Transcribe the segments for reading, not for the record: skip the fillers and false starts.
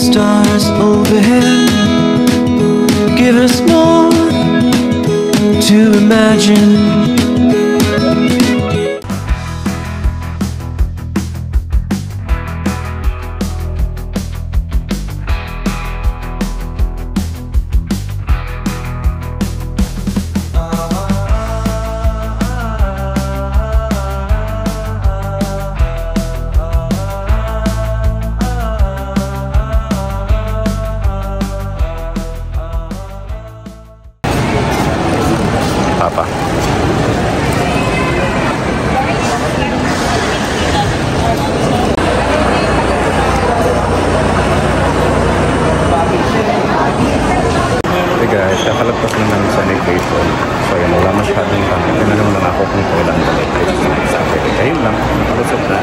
stars overhead give us more to imagine. Papa. Hey guys, kakalagpas na namin sa immigration. So yun, wala masyadong kami. Tinanong lang ako kung kailan balik kayo sa Saturday. Ayun lang, nakalusap na.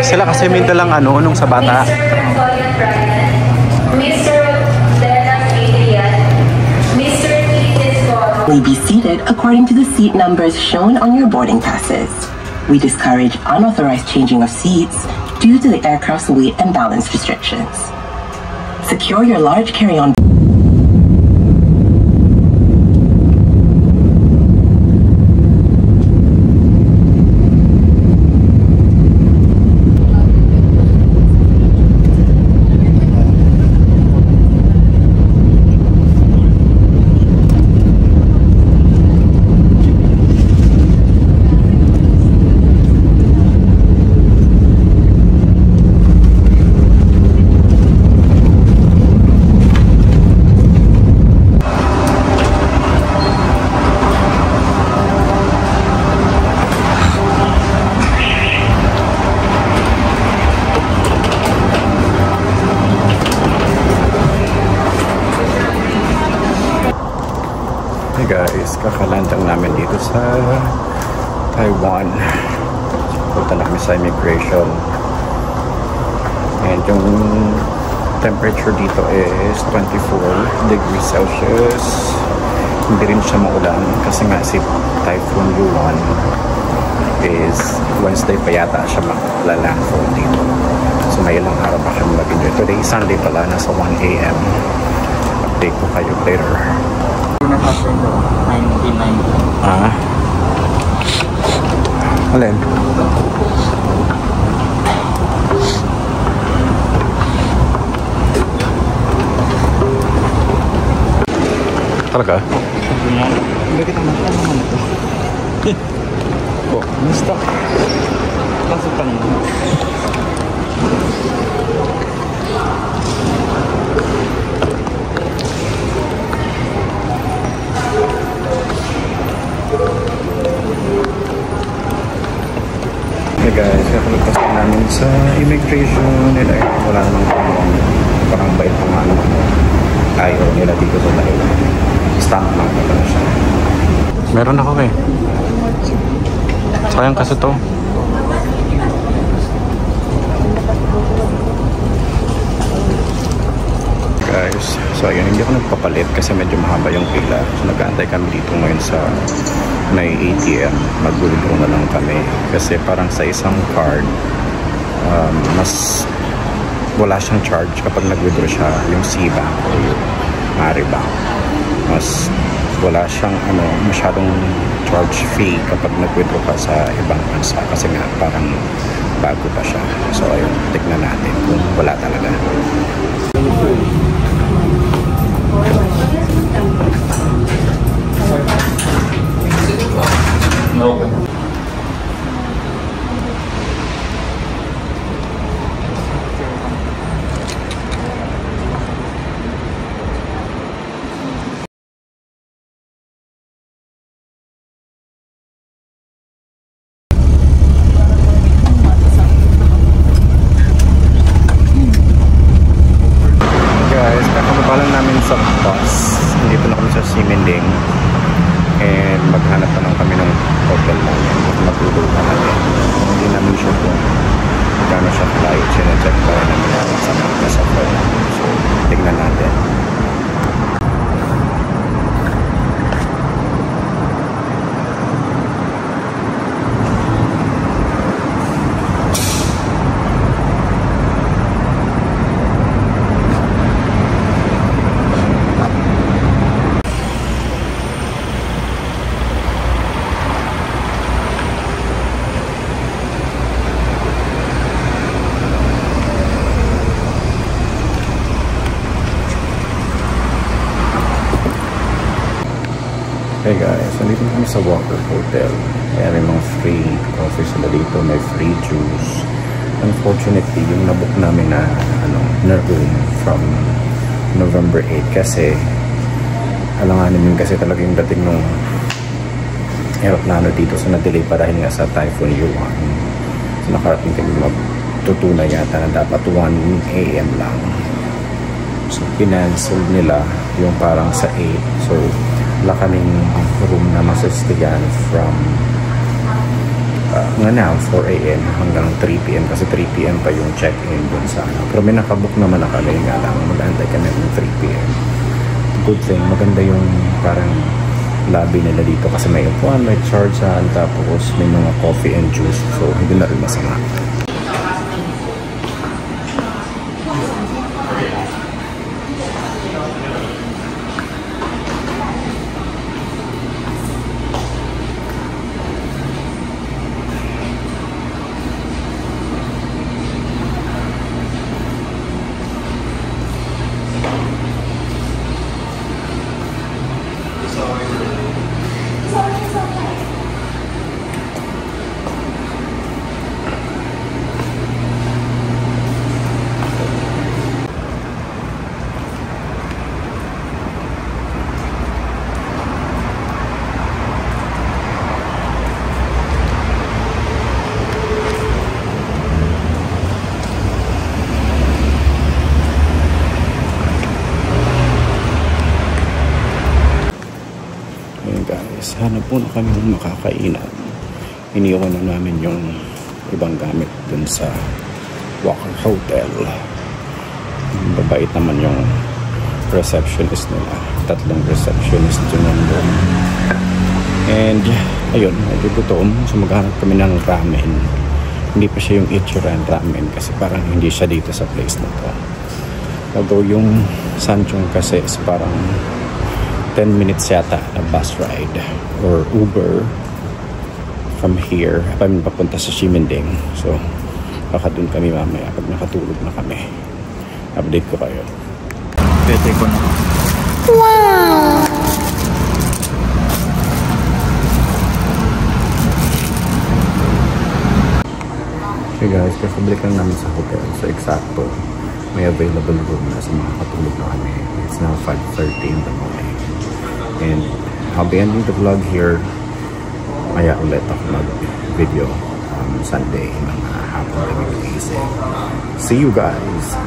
Sila kasi may dalang ano nung sa bata. Will be seated according to the seat numbers shown on your boarding passes. We discourage unauthorized changing of seats due to the aircraft's weight and balance restrictions. Secure your large carry-on. Hey guys, kakalandang namin dito sa Taiwan. Punta na kami sa immigration. And yung temperature dito is 24 degrees Celsius. Hindi rin siya maulan kasi nga si Typhoon Yuan is Wednesday pa yata siya maglalandfall dito. So may ilang araw pa kami mag-enjoy. Today Sunday pala, nasa 1 AM. Update ko kayo later. Ah. Alin? Talaga? Hindi kita makan naman ito. Oh, na-stuck. Pasukan mo. Hey guys, kakalagpas na namin sa immigration nila. Wala namang parang bait pa nga ayaw nila dito sa Taiwan. Stamp lang pa na siya. Meron ako eh. Sayang kasi to. Guys, so ayun, hindi ako nagpapalit kasi medyo mahaba yung pila. So nag-aantay kami dito ngayon sa may ATM. Mag-withdraw na lang kami kasi parang sa isang card mas wala siyang charge kapag nag-withdraw siya, yung C-Bank or Maribao. Mas wala siyang masyadong charge fee kapag nag-withdraw ka sa ibang bansa kasi nga parang bago pa siya. So ayun, tignan natin kung wala talaga. No. Sa bus, dito na kami sa Simending and maghanap naman kami ng hotel namin, matulog na namin. Hindi namin sure kung magkano siya flight, sinecheck pa rin namin namin sa mga sa phone. So tingnan natin. Hey guys, nandito kami sa Walker Hotel. Kaya may mga free coffee sila dito, may free juice. Unfortunately, yung nabook namin na room from November 8 kasi alanganin din kasi talaga yung dating nung aeroplano dito, so na-delay pa dahil nga sa Typhoon Yuan. So nakarating kami magtutuna yata na dapat 1 AM lang. So pinancel nila yung parang sa 8. So wala kaming room na masastigan from 4 AM hanggang 3 PM kasi 3 PM pa yung check-in dun sa pero may nakabook naman na kami nga lang mag-antay kami ng 3 PM. Good thing, maganda yung parang lobby nila dito kasi may upuan, may chargean, tapos may mga coffee and juice, so hindi na rin masama. Hanap po na kami ng makakainan. Iniwan na namin yung ibang gamit dun sa Walker Hotel. Babait naman yung receptionist nila. 3 receptionist dun nandun. And ayun, medyo gutom. So maghanap kami ng ramen. Hindi pa siya yung Ichiran ramen kasi parang hindi siya dito sa place na to. Although yung Sanchong kasi is parang 10 minutes yata na bus ride or Uber from here papunta sa Simending. So baka dun kami mamaya pag nakatulog na kami. Update ko kayo. Pwede ko na. Wow! Hey guys, kasabalik lang namin sa hotel. So eksakto may available room na sa mga katulog na kami. It's now 5:30 in the morning. And I'll be ending the vlog here. Maya ulit ako mag-video Sunday mga hapon kami mag-isip. See you guys!